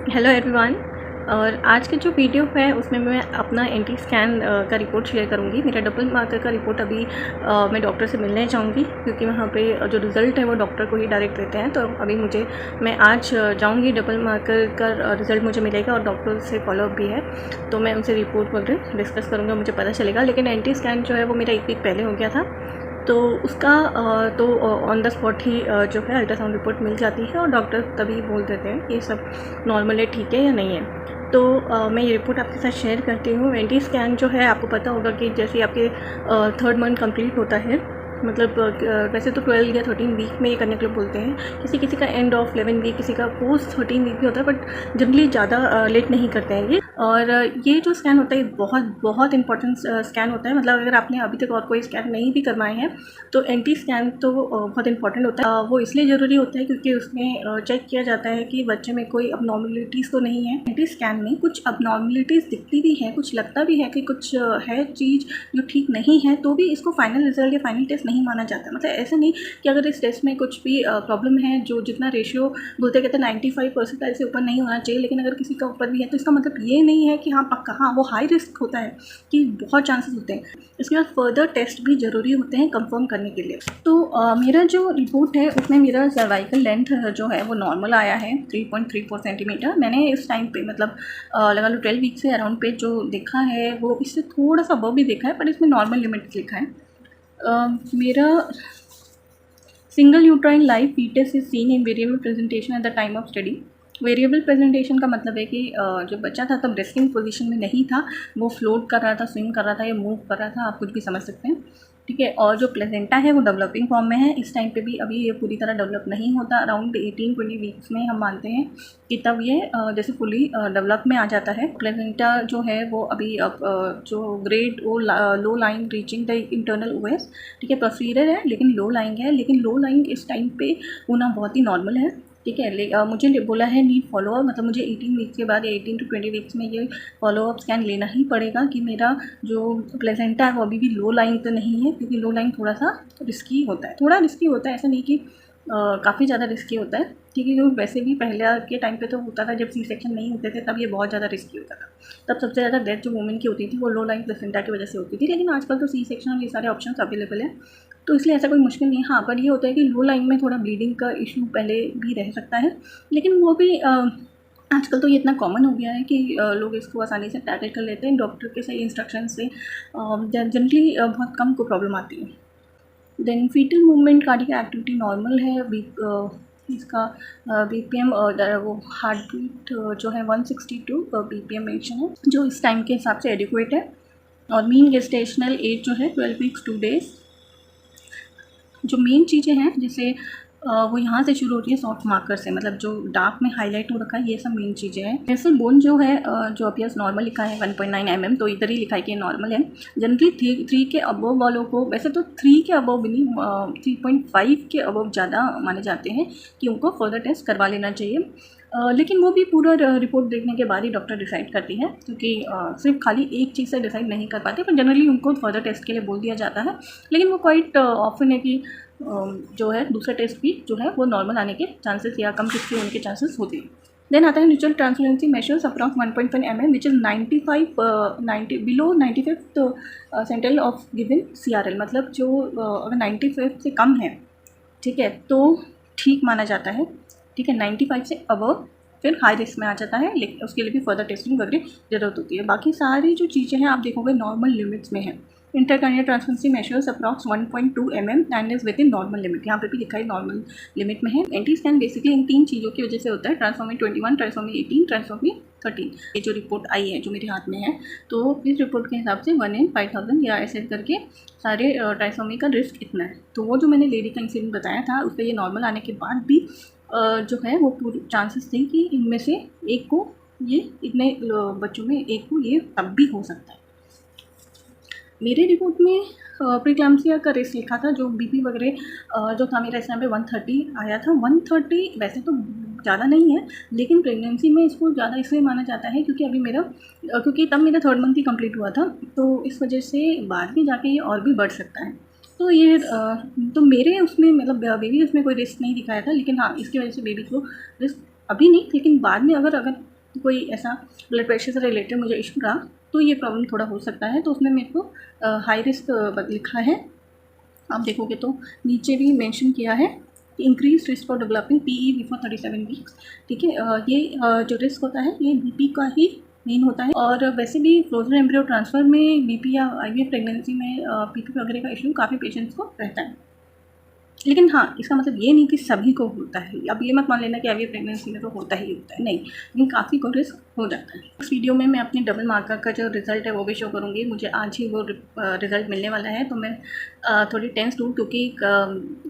Hello everyone. और आज की जो वीडियो है उसमें मैं अपना एंटी स्कैन का रिपोर्ट शेयर करूंगी। मेरा डबल मार्कर का रिपोर्ट अभी मैं डॉक्टर से मिलने जाऊंगी, क्योंकि वहाँ पे जो रिज़ल्ट है वो डॉक्टर को ही डायरेक्ट देते हैं। तो अभी मैं आज जाऊंगी, डबल मार्कर का रिज़ल्ट मुझे मिलेगा और डॉक्टर से फॉलोअप भी है, तो मैं उनसे रिपोर्ट वगैरह डिस्कस करूँगा, मुझे पता चलेगा। लेकिन एंटी स्कैन जो है वो मेरा 1 वीक पहले हो गया था, तो उसका तो ऑन द स्पॉट ही जो है अल्ट्रासाउंड रिपोर्ट मिल जाती है और डॉक्टर तभी बोल देते हैं कि सब नॉर्मल है, ठीक है या नहीं है। तो मैं ये रिपोर्ट आपके साथ शेयर करती हूँ। एंटी स्कैन जो है आपको पता होगा कि जैसे आपके 3rd मंथ कंप्लीट होता है, मतलब वैसे तो 12 या 13 वीक में ये करने के लिए बोलते हैं। किसी किसी का एंड ऑफ 11 वीक, किसी का पोस्ट 13 वीक भी होता है, बट जनरली ज़्यादा लेट नहीं करते हैं ये। और ये जो स्कैन होता है बहुत बहुत इंपॉर्टेंट स्कैन होता है। मतलब अगर आपने अभी तक और कोई स्कैन नहीं भी करवाए हैं तो एंटी स्कैन तो बहुत इंपॉर्टेंट होता है। वो इसलिए ज़रूरी होता है क्योंकि उसमें चेक किया जाता है कि बच्चे में कोई अबनॉर्मलिटीज़ तो नहीं है। एंटी स्कैन में कुछ अबनॉर्मलिटीज़ दिखती भी है, कुछ लगता भी है कि कुछ है चीज़ जो ठीक नहीं है, तो भी इसको फाइनल रिजल्ट या फाइनल टेस्ट नहीं माना जाता। मतलब ऐसा नहीं कि अगर इस टेस्ट में कुछ भी प्रॉब्लम है, जो जितना रेशियो बोलते कहते हैं 95% से ऊपर नहीं होना चाहिए, लेकिन अगर किसी का ऊपर भी है तो इसका मतलब ये नहीं है कि हाँ पक्का, हाँ वो हाई रिस्क होता है कि बहुत चांसेस होते हैं। इसके बाद फर्दर टेस्ट भी ज़रूरी होते हैं कंफर्म करने के लिए। तो मेरा जो रिपोर्ट है उसमें मेरा सर्वाइकल लेंथ जो है वो नॉर्मल आया है 3.34 सेंटीमीटर। मैंने इस टाइम पे मतलब लगा लो 12 वीक से अराउंड पे जो देखा है वो इससे थोड़ा सा अबव भी देखा है, पर इसमें नॉर्मल लिमिट लिखा है। मेरा single uterine live fetus is seen in variable presentation at the time of study. Variable presentation का मतलब है कि जो बच्चा था तब रेस्टिंग पोजीशन में नहीं था, वो फ्लोट कर रहा था, स्विम कर रहा था या मूव कर रहा था, आप कुछ भी समझ सकते हैं, ठीक है। और जो प्लेसेंटा है वो डेवलपिंग फॉर्म में है इस टाइम पे भी, अभी ये पूरी तरह डेवलप नहीं होता। अराउंड 18-20 वीक्स में हम मानते हैं कि तब ये जैसे फुली डेवलप में आ जाता है। प्लेसेंटा जो है वो अभी अब जो ग्रेड वो low lying reaching the internal OS, ठीक है, प्रोसीजर है लेकिन लो लाइंग है। लेकिन लो लाइंग इस टाइम पे होना बहुत ही नॉर्मल है, ठीक है। मुझे बोला है नीड फॉलोअप, मतलब मुझे 18 वीक्स के बाद या 18 to 20 वीक्स में ये फॉलोअप स्कैन लेना ही पड़ेगा कि मेरा जो प्लेसेंटा है वो अभी भी लो लाइन तो नहीं है, क्योंकि लो लाइन थोड़ा सा रिस्की होता है। थोड़ा रिस्की होता है, ऐसा नहीं कि काफ़ी ज़्यादा रिस्की होता है, क्योंकि जो वैसे भी पहले के टाइम पे तो होता था, जब सी सेक्शन नहीं होते थे तब ये बहुत ज़्यादा रिस्की होता था। तब सबसे ज़्यादा डेथ जो वुमेन की होती थी वो लो लाइन प्लेसेंटा की वजह से होती थी। लेकिन आजकल तो सी सेक्शन ये सारे ऑप्शन अवेलेबल हैं, तो इसलिए ऐसा कोई मुश्किल नहीं है। हाँ, पर ये होता है कि लो लाइन में थोड़ा ब्लीडिंग का इशू पहले भी रह सकता है, लेकिन वो भी आजकल तो ये इतना कॉमन हो गया है कि लोग इसको आसानी से टैकल कर लेते हैं डॉक्टर के सही इंस्ट्रक्शन से। जनरली बहुत कम को प्रॉब्लम आती है। Then fetal movement, cardiac activity normal है। इसका बीपीएम वो हार्ट बीट जो है 162 बीपीएम मेंशन है, जो इस टाइम के हिसाब से एडिक्वेट है। और मीन गेस्टेशनल एज जो है 12 वीक्स 2 डेज़। जो मेन चीज़ें हैं जैसे वो यहाँ से शुरू होती है सॉफ्ट मार्कर से, मतलब जो डार्क में हाईलाइट हो रखा है, ये सब मेन चीज़ें हैं। जैसे बोन जो है जो अपीयर्स नॉर्मल लिखा है 1.9 mm, तो इधर ही लिखा है कि नॉर्मल है। जनरली 3 के अबव वालों को, वैसे तो 3 के अबव भी नहीं, 3.5 के अबव ज़्यादा माने जाते हैं कि उनको फर्दर टेस्ट करवा लेना चाहिए। लेकिन वो भी पूरा रिपोर्ट देखने के बाद ही डॉक्टर डिसाइड करती है, क्योंकि सिर्फ खाली एक चीज़ से डिसाइड नहीं कर पाते, पर जनरली उनको फर्दर टेस्ट के लिए बोल दिया जाता है। लेकिन वो क्वाइट ऑप्शन है कि जो है दूसरा टेस्ट भी जो है वो नॉर्मल आने के चांसेस या कम किसके होने के चांसेस होते हैं। देन आता है neutral transparency measures approx 1.5 mm which is 90 below 95th centile of given CRL। मतलब जो अगर 95 से कम है, ठीक है, तो ठीक माना जाता है, ठीक है। 95 से अबव फिर हाई रिस्क में आ जाता है, लेकिन उसके लिए भी फर्दर टेस्टिंग वगैरह ज़रूरत होती है। बाकी सारी जो चीज़ें हैं आप देखोगे नॉर्मल लिमिट्स में है। Intercardial transparency measures approx 1.2 mm and is within normal limit, यहाँ पे भी लिखा है नॉर्मल लिमिट में है। एंटी स्कैन बेसिकली इन 3 चीज़ों की वजह से होता है, ट्रांसफॉर्मी 21, ट्रांसफॉर्मी 18, ट्रांसफॉर्मी 13। ये जो रिपोर्ट आई है जो मेरे हाथ में है, तो इस रिपोर्ट के हिसाब से 1 in 5000 या ऐसे करके सारे ट्रांसफॉर्मी का रिस्क इतना है। तो वो जो मैंने लेडी का इंसिडेंट बताया था उस पर ये नॉर्मल आने के बाद भी जो है वो पूरी चांसेस थे कि इनमें से एक को, ये इतने बच्चों में एक को ये तब भी हो सकता है। मेरे रिपोर्ट में प्रीक्लैम्सिया का रिस्क लिखा था, जो बीपी वगैरह जो था मेरा इस टाइम पे 130 आया था। 130 वैसे तो ज़्यादा नहीं है, लेकिन प्रेगनेंसी में इसको ज़्यादा इसलिए माना जाता है क्योंकि अभी क्योंकि तब मेरा 3rd मंथ ही कंप्लीट हुआ था, तो इस वजह से बाद में जाके ये और भी बढ़ सकता है। तो ये तो मेरे उसमें मतलब बेबी उसमें कोई रिस्क नहीं दिखाया था, लेकिन हाँ इसकी वजह से बेबी को रिस्क अभी नहीं, लेकिन बाद में अगर कोई ऐसा ब्लड प्रेशर से रिलेटेड मुझे इशू रहा तो ये प्रॉब्लम थोड़ा हो सकता है। तो उसमें मेरे को हाई रिस्क लिखा है, आप देखोगे तो नीचे भी मेंशन किया है increase risk for developing PE before 37 weeks. ठीक है, ये जो रिस्क होता है ये बीपी का ही मेन होता है। और वैसे भी फ्रोजन एम्ब्रियो ट्रांसफ़र में बीपी या आईवीएफ प्रेगनेंसी में पीपी वगैरह का इशू काफ़ी पेशेंट्स को रहता है, लेकिन हाँ, इसका मतलब ये नहीं कि सभी को होता है। अब ये मत मान लेना कि आईवीएफ प्रेगनेंसी में तो होता ही होता है, नहीं, लेकिन काफ़ी को रिस्क हो जाता है। इस वीडियो में मैं अपने डबल मार्कर का जो रिज़ल्ट है वो भी शो करूँगी। मुझे आज ही वो रिज़ल्ट मिलने वाला है, तो मैं थोड़ी टेंस्ड हूँ, क्योंकि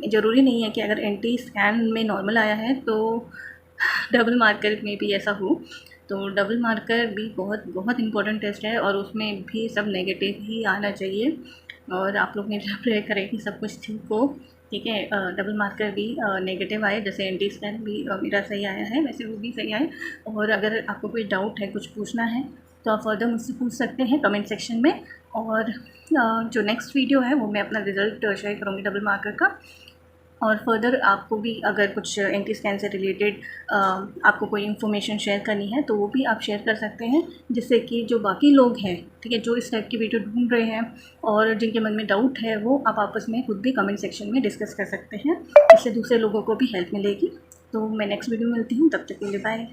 ज़रूरी नहीं है कि अगर एंटी स्कैन में नॉर्मल आया है तो डबल मार्कर में भी ऐसा हो। तो डबल मार्कर भी बहुत बहुत इम्पोर्टेंट टेस्ट है और उसमें भी सब नेगेटिव ही आना चाहिए। और आप लोग मेरा प्रे करें कि सब कुछ ठीक हो। ठीक है, डबल मार्कर भी नेगेटिव आए, जैसे एंटी स्कैन भी मेरा सही आया है, वैसे वो भी सही आए। और अगर आपको कोई डाउट है, कुछ पूछना है, तो आप फर्दर मुझसे पूछ सकते हैं कमेंट सेक्शन में। और जो नेक्स्ट वीडियो है वो मैं अपना रिज़ल्ट शेयर करूँगी डबल मार्कर का। और फर्दर आपको भी अगर कुछ एंटी स्कैन से रिलेटेड आपको कोई इन्फॉर्मेशन शेयर करनी है तो वो भी आप शेयर कर सकते हैं, जिससे कि जो बाकी लोग हैं, ठीक है, जो इस टाइप की वीडियो ढूंढ रहे हैं और जिनके मन में डाउट है, वो आप आपस में खुद भी कमेंट सेक्शन में डिस्कस कर सकते हैं। इससे दूसरे लोगों को भी हेल्प मिलेगी। तो मैं नेक्स्ट वीडियो में मिलती हूँ, तब तक के लिए बाय।